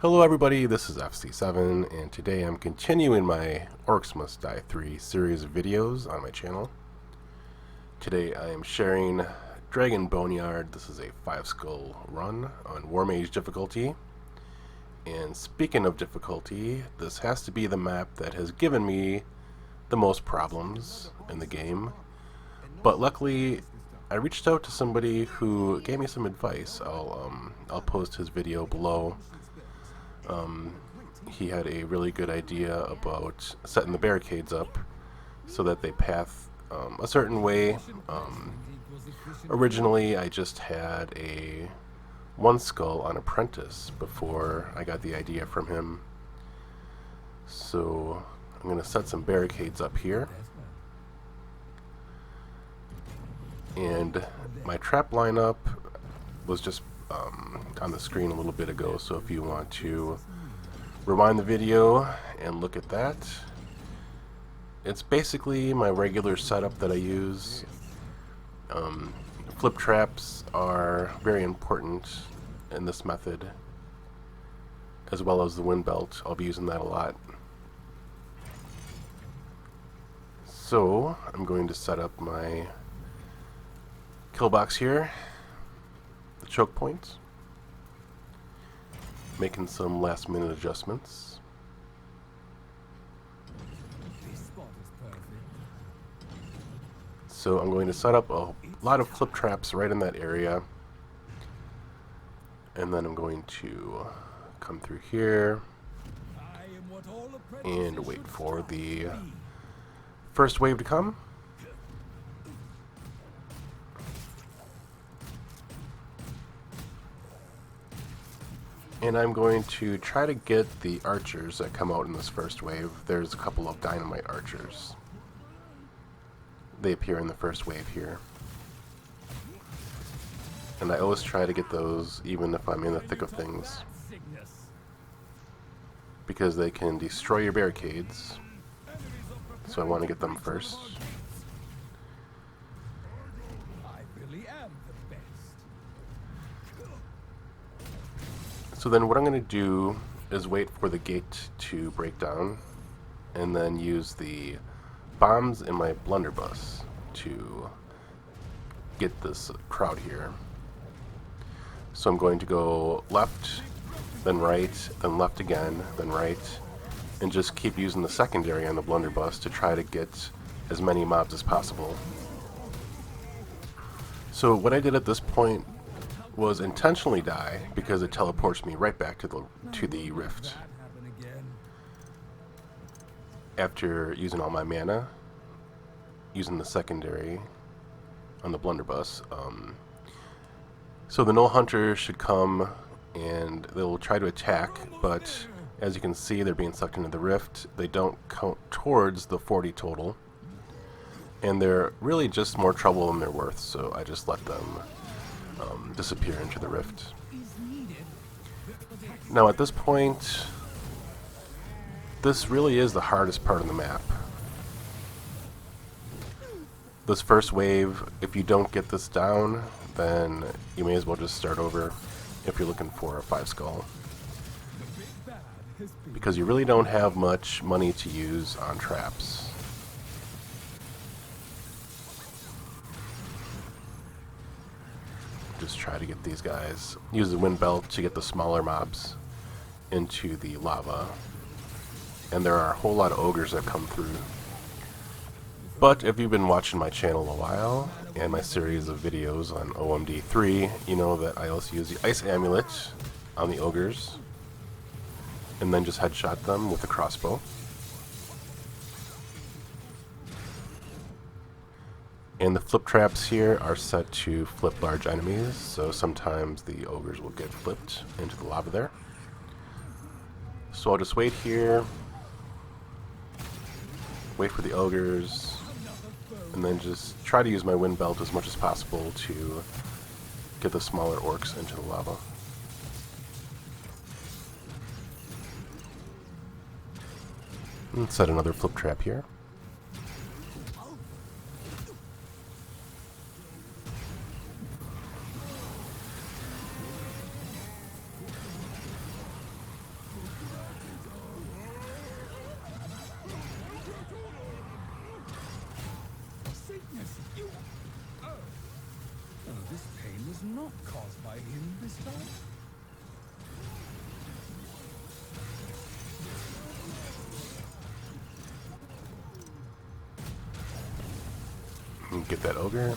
Hello everybody, this is FC7, and today I'm continuing my Orcs Must Die 3 series of videos on my channel. Today I am sharing Dragon Boneyard. This is a 5-skull run on Mage difficulty. And speaking of difficulty, this has to be the map that has given me the most problems in the game. But luckily, I reached out to somebody who gave me some advice. I'll post his video below. He had a really good idea about setting the barricades up so that they path a certain way. Originally I just had a 1 skull on Apprentice before I got the idea from him. So I'm going to set some barricades up here. And my trap lineup was just on the screen a little bit ago, so if you want to rewind the video and look at that, it's basically my regular setup that I use. Flip traps are very important in this method, as well as the wind belt. I'll be using that a lot. So I'm going to set up my kill box here, the choke point, making some last minute adjustments. So I'm going to set up a lot of flip traps right in that area, and then I'm going to come through here and wait for the first wave to come. And I'm going to try to get the archers that come out in this first wave. There's a couple of dynamite archers. They appear in the first wave here. And I always try to get those even if I'm in the thick of things, because they can destroy your barricades. So I want to get them first. So then what I'm going to do is wait for the gate to break down, and then use the bombs in my Blunderbuss to get this crowd here. So I'm going to go left, then right, then left again, then right, and just keep using the secondary on the Blunderbuss to try to get as many mobs as possible. So what I did at this point was intentionally die, because it teleports me right back to the rift after using all my mana, using the secondary on the Blunderbuss. So the Null Hunter should come and they'll try to attack, but as you can see, they're being sucked into the rift. They don't count towards the 40 total, and they're really just more trouble than they're worth, so I just let them disappear into the rift. Now at this point, this really is the hardest part of the map. This first wave, if you don't get this down, then you may as well just start over if you're looking for a 5-skull, because you really don't have much money to use on traps. Just try to get these guys, use the wind belt to get the smaller mobs into the lava. And there are a whole lot of ogres that come through. But if you've been watching my channel a while, and my series of videos on OMD3, you know that I also use the Ice Amulet on the ogres, and then just headshot them with the crossbow. And the flip traps here are set to flip large enemies, so sometimes the ogres will get flipped into the lava there. So I'll just wait here, wait for the ogres, and then just try to use my wind belt as much as possible to get the smaller orcs into the lava. And set another flip trap here. not caused by him this time. Get that ogre.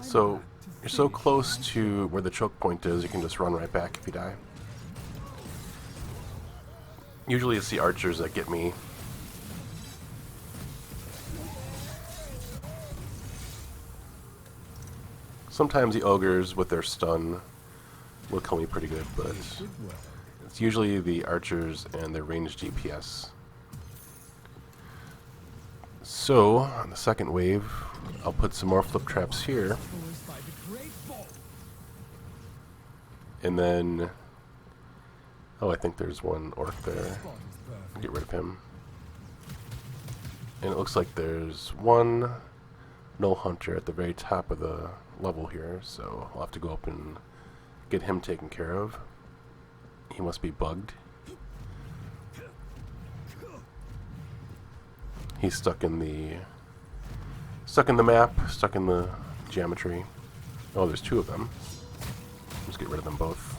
So you're so close to where the choke point is, you can just run right back if you die. Usually it's the archers that get me. Sometimes the ogres with their stun will kill me pretty good, but it's usually the archers and their ranged DPS. So, on the second wave, I'll put some more flip traps here. And then... oh, I think there's one orc there. Get rid of him. And it looks like there's one null hunter at the very top of the level here, so I'll have to go up and get him taken care of. He must be bugged. He's stuck in the map, stuck in the geometry. Oh, there's two of them. Let's get rid of them both.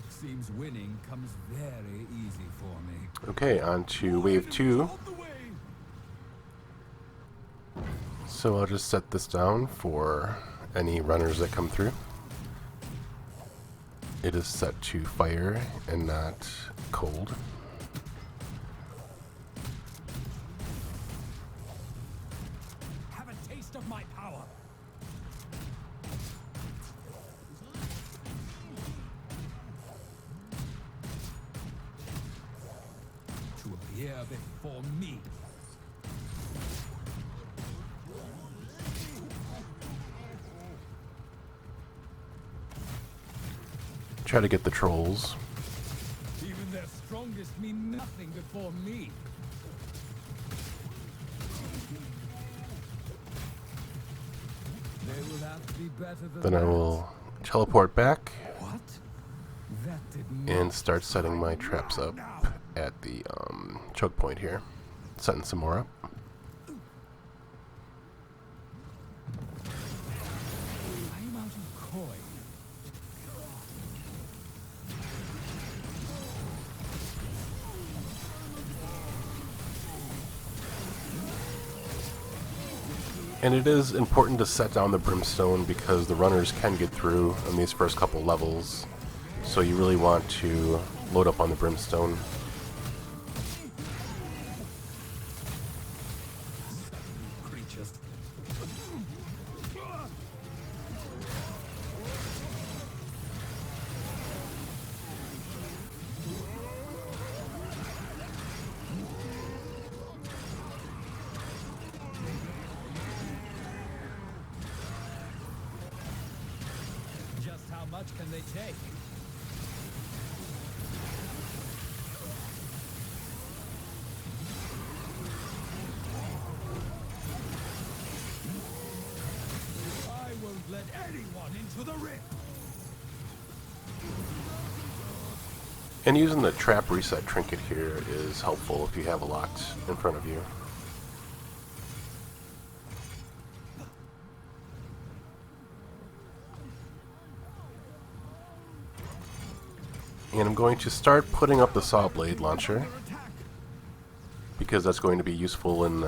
Seems winning comes very easy for me. Okay, on to wave 2. So I'll just set this down for any runners that come through. It is set to fire and not cold. Have a taste of my power. To appear before me. Try to get the trolls. Even their strongest mean nothing before me. They will have to be better than Then I will teleport back What? That did not and start setting my traps up at the choke point here. Setting some more up. I'm out of coin. And it is important to set down the Brimstone because the runners can get through on these first couple levels. So you really want to load up on the Brimstone. Creatures. Just how much can they take? I won't let anyone into the rift. And using the trap reset trinket here is helpful if you have a lot in front of you. And I'm going to start putting up the Sawblade Launcher because that's going to be useful in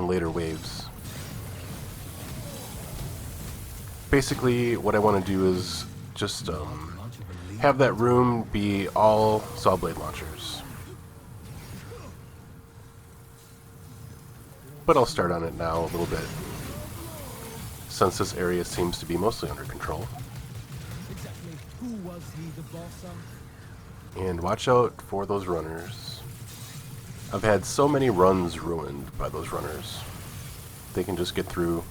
later waves. Basically, what I want to do is just have that room be all Sawblade Launchers. But I'll start on it now a little bit, since this area seems to be mostly under control. Exactly who was he the boss of? And watch out for those runners. I've had so many runs ruined by those runners. They can just get through.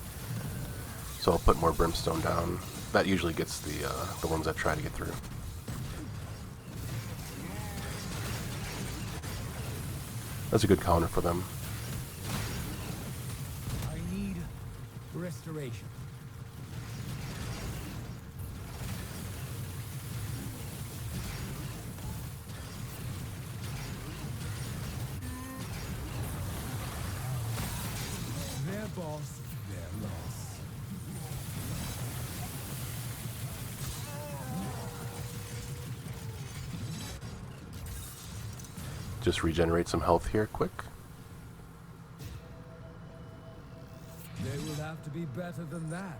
So I'll put more Brimstone down. That usually gets the ones that try to get through. That's a good counter for them. I need restoration. boss, their loss. Just regenerate some health here quick. They will have to be better than that.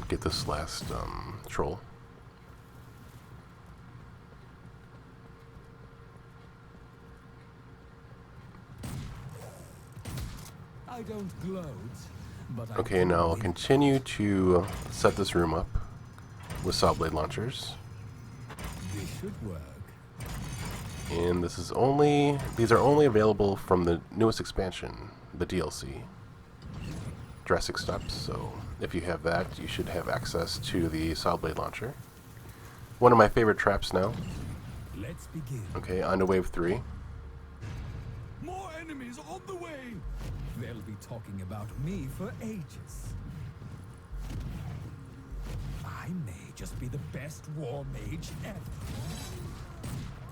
Get this last troll. I don't gloat, but I Okay, now I'll continue to set this room up with Sawblade Launchers. This should work. And this is only, these are only available from the newest expansion, the DLC, Drastic Steps. So if you have that, you should have access to the Sawblade Launcher. One of my favorite traps now. Let's begin. Okay, on to wave 3. More enemies on the way. They'll be talking about me for ages. I may just be the best war mage ever.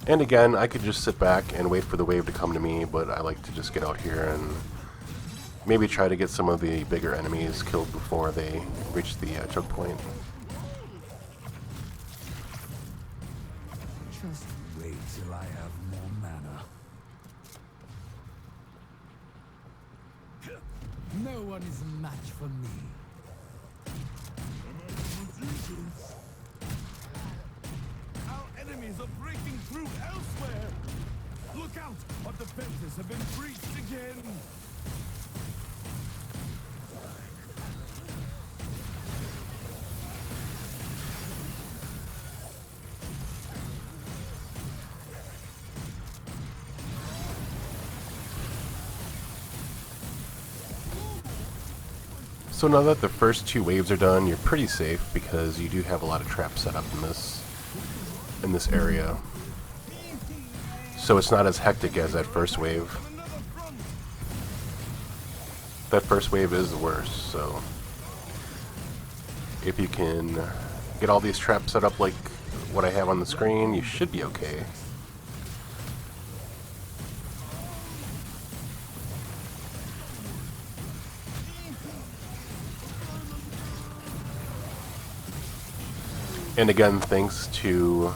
And again, I could just sit back and wait for the wave to come to me, but I like to just get out here and maybe try to get some of the bigger enemies killed before they reach the choke point. Just wait till I have more mana. No one is a match for me. Our enemies are breaking through elsewhere. Look out! Our defenses have been breached again. So now that the first 2 waves are done, you're pretty safe because you do have a lot of traps set up in this area. So it's not as hectic as that first wave. That first wave is the worst, so if you can get all these traps set up like what I have on the screen, you should be okay. And again, thanks to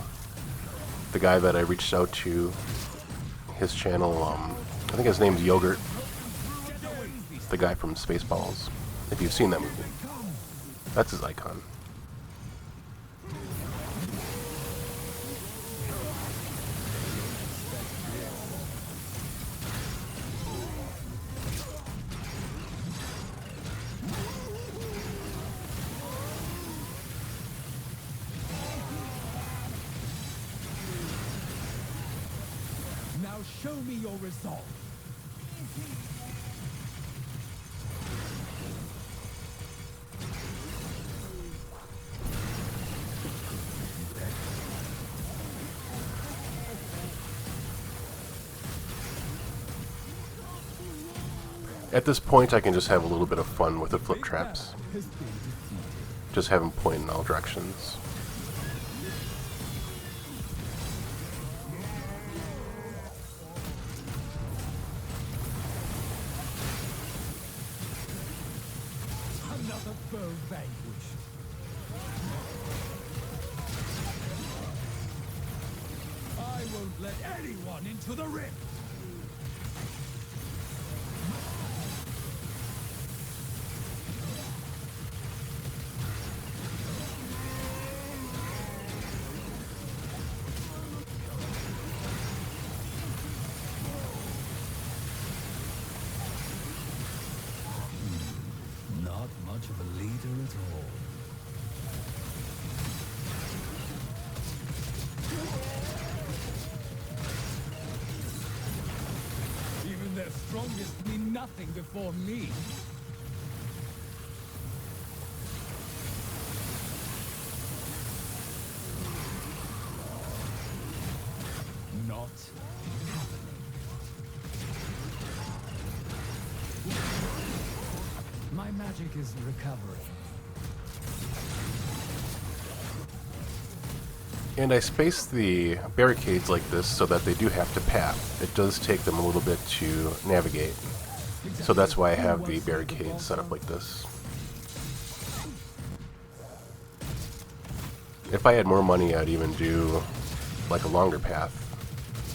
the guy that I reached out to, his channel, I think his name's Yogurt, the guy from Spaceballs, if you've seen that movie. That's his icon. Now show me your resolve. At this point, I can just have a little bit of fun with the flip traps. Just have them point in all directions. Another foe vanquished. I won't let anyone into the rift. Not much of a leader at all. Even their strongest mean nothing before me. Not happening. My magic is recovering. And I space the barricades like this so that they do have to path. It does take them a little bit to navigate. So that's why I have the barricades set up like this. If I had more money, I'd even do like a longer path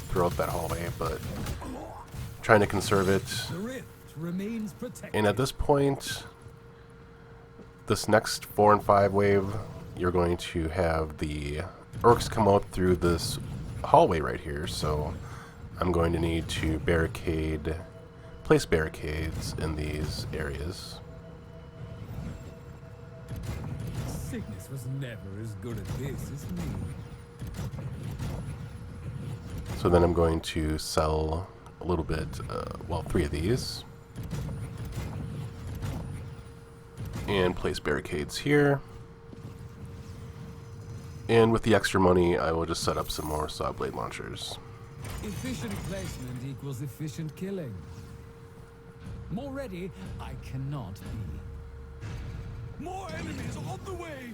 throughout that hallway, but trying to conserve it. And at this point, this next 4 and 5 wave, you're going to have the Orcs come out through this hallway right here, so I'm going to need to place barricades in these areas. Cygnus was never as good at this as me. So then I'm going to sell a little bit, well, 3 of these. And place barricades here. And with the extra money, I will just set up some more Sawblade Launchers. Efficient placement equals efficient killing. More ready, I cannot be. More enemies on the way!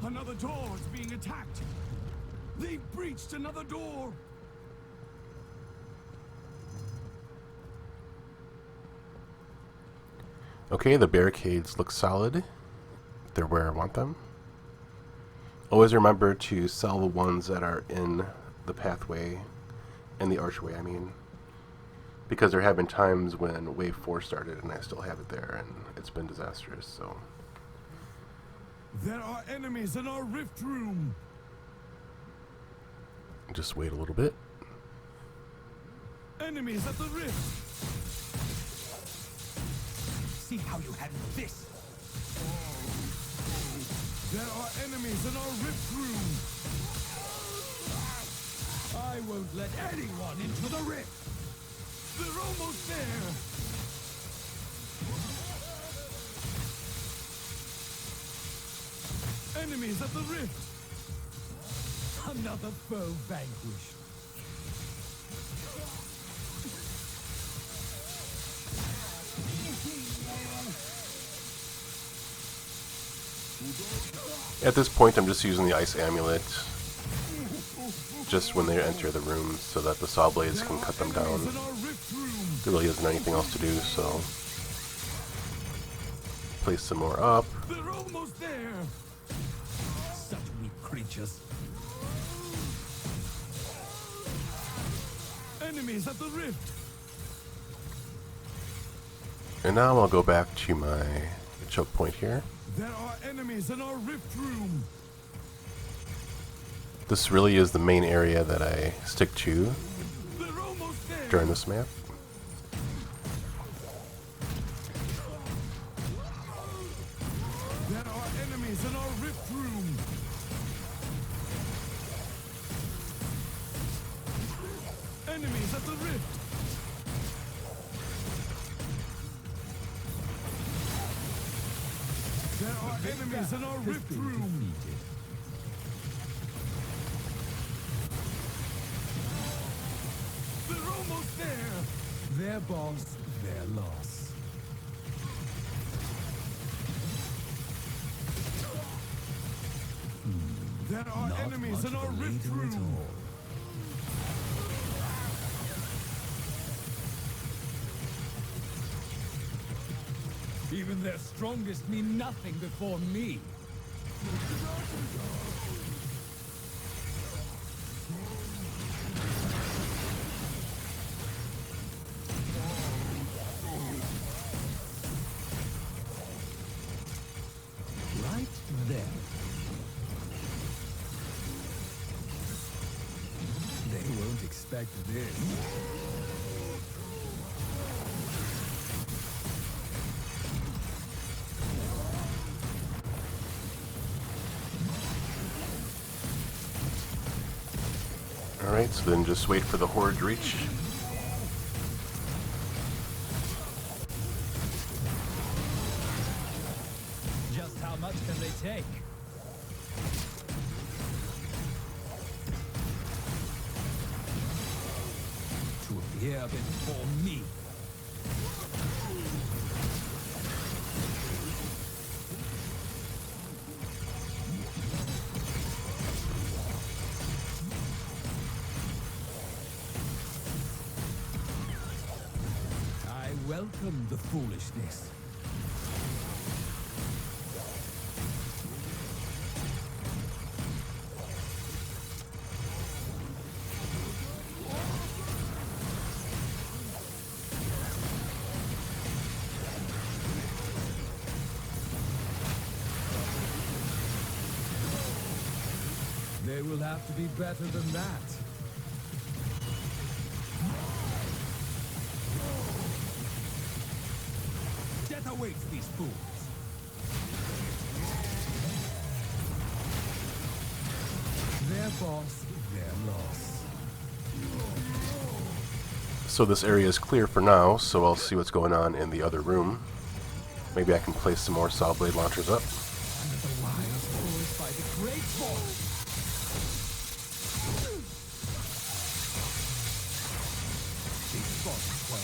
Another door is being attacked. They've breached another door. Okay, the barricades look solid. They're where I want them. Always remember to sell the ones that are in the pathway, in the archway, I mean. Because there have been times when Wave 4 started and I still have it there, and it's been disastrous, so. There are enemies in our rift room. Just wait a little bit. Enemies at the rift. See how you handle this. There are enemies in our rift room. I won't let anyone into the rift. They're almost there. Enemies at the rift. Another foe vanquished. At this point, I'm just using the Ice Amulet just when they enter the room so that the Sawblades can cut them down. There really isn't anything else to do, so place some more up. They're almost there. Such weak creatures. Enemies at the rift. And now I'll go back to my choke point here. There are enemies in our rift room. This really is the main area that I stick to They're almost there. during this map. There are enemies in our rift room. Enemies at the rift. There are enemies in our rift room. They're almost there. Their boss, their loss. There are enemies in our rift room. Even their strongest mean nothing before me. Right there. They won't expect this. Alright, so then just wait for the horde to reach. Just how much can they take? To appear before me. welcome the foolishness. They will have to be better than that. Death awaits these fools. Their boss, their loss. So this area is clear for now, so I'll see what's going on in the other room. Maybe I can place some more Sawblade Launchers up. Under the wise force by the great force.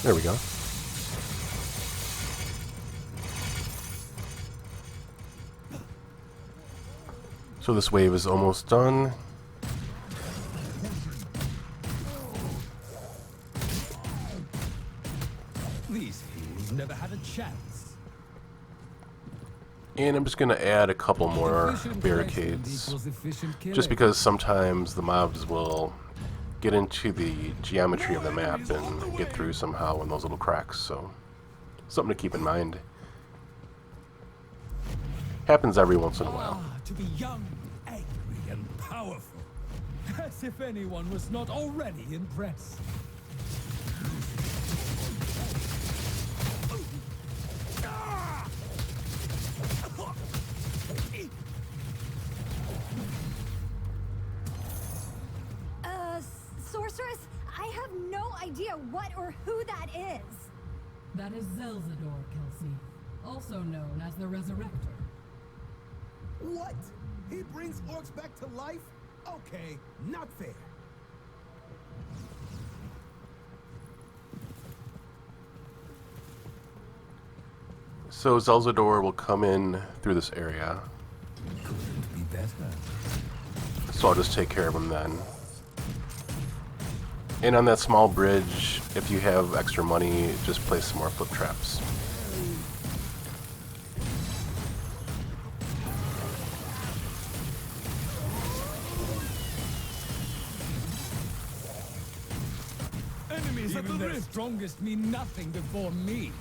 There we go. So this wave is almost done. These fools never had a chance. And I'm just going to add a couple more barricades. Just because sometimes the mobs will get into the geometry of the map and get through somehow in those little cracks, so something to keep in mind. Happens every once in a while. To be young, angry, and powerful. As if anyone was not already impressed. Sorceress, I have no idea what or who that is. That is Zelzador, Kelsey, also known as the Resurrector. What? He brings orcs back to life? Okay, not fair. So Zelzador will come in through this area. Couldn't be better. So I'll just take care of him then. And on that small bridge, if you have extra money, just place some more flip traps. Enemies at the rift. Strongest mean nothing before me.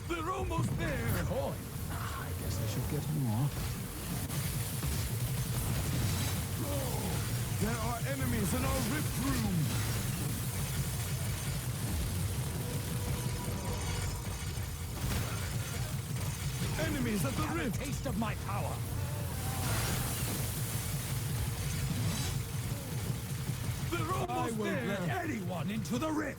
They're almost there. Boy, I guess I should get more. There are enemies in our rift room. Enemies at the rift. Have a taste of my power. They're almost there. I won't let anyone into the rift.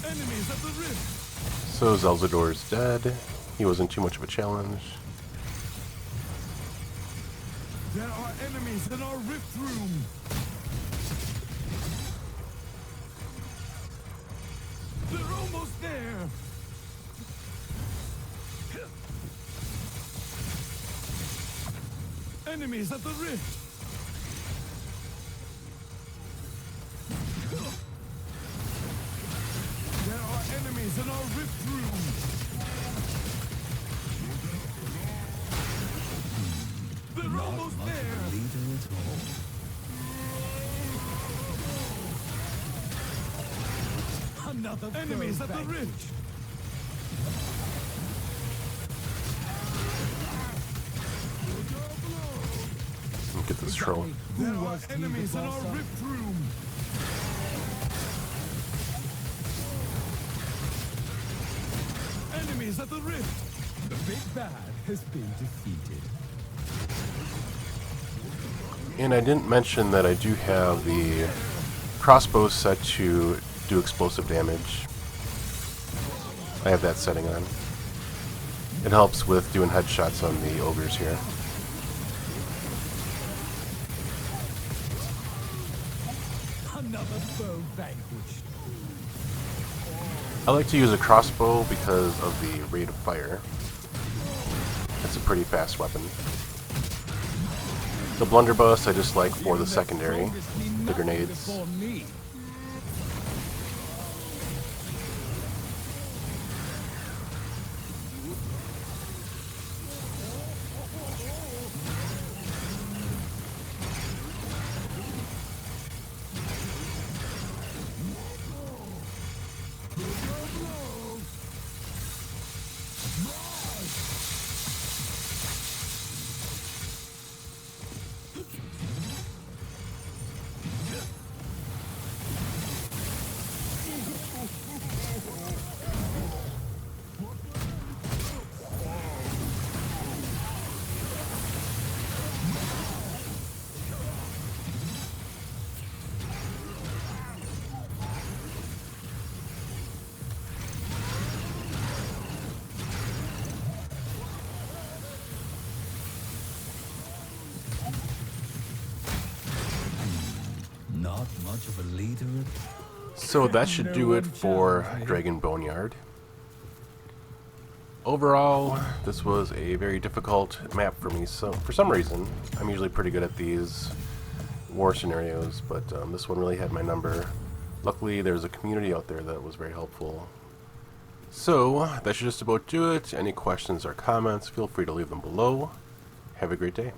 Enemies at the rift. So Zelzador's dead. He wasn't too much of a challenge. There are enemies in our rift room. They're almost there. Enemies at the rift. There are enemies in our rift room. They're almost there. Leader at all. Another enemies at the rift. Get this troll. There are enemies in our rift room. Enemies at the rift. The big bad has been defeated. And I didn't mention that I do have the crossbow set to do explosive damage. I have that setting on. It helps with doing headshots on the ogres here. Another foe vanquished. I like to use a crossbow because of the rate of fire. It's a pretty fast weapon. The Blunderbuss I just like for the secondary, the grenades. Before me. Not much of a leader. So that should do it for Dragon Boneyard. Overall, this was a very difficult map for me, so for some reason, I'm usually pretty good at these war scenarios, but this one really had my number. Luckily, there's a community out there that was very helpful. So, that should just about do it. Any questions or comments, feel free to leave them below. Have a great day.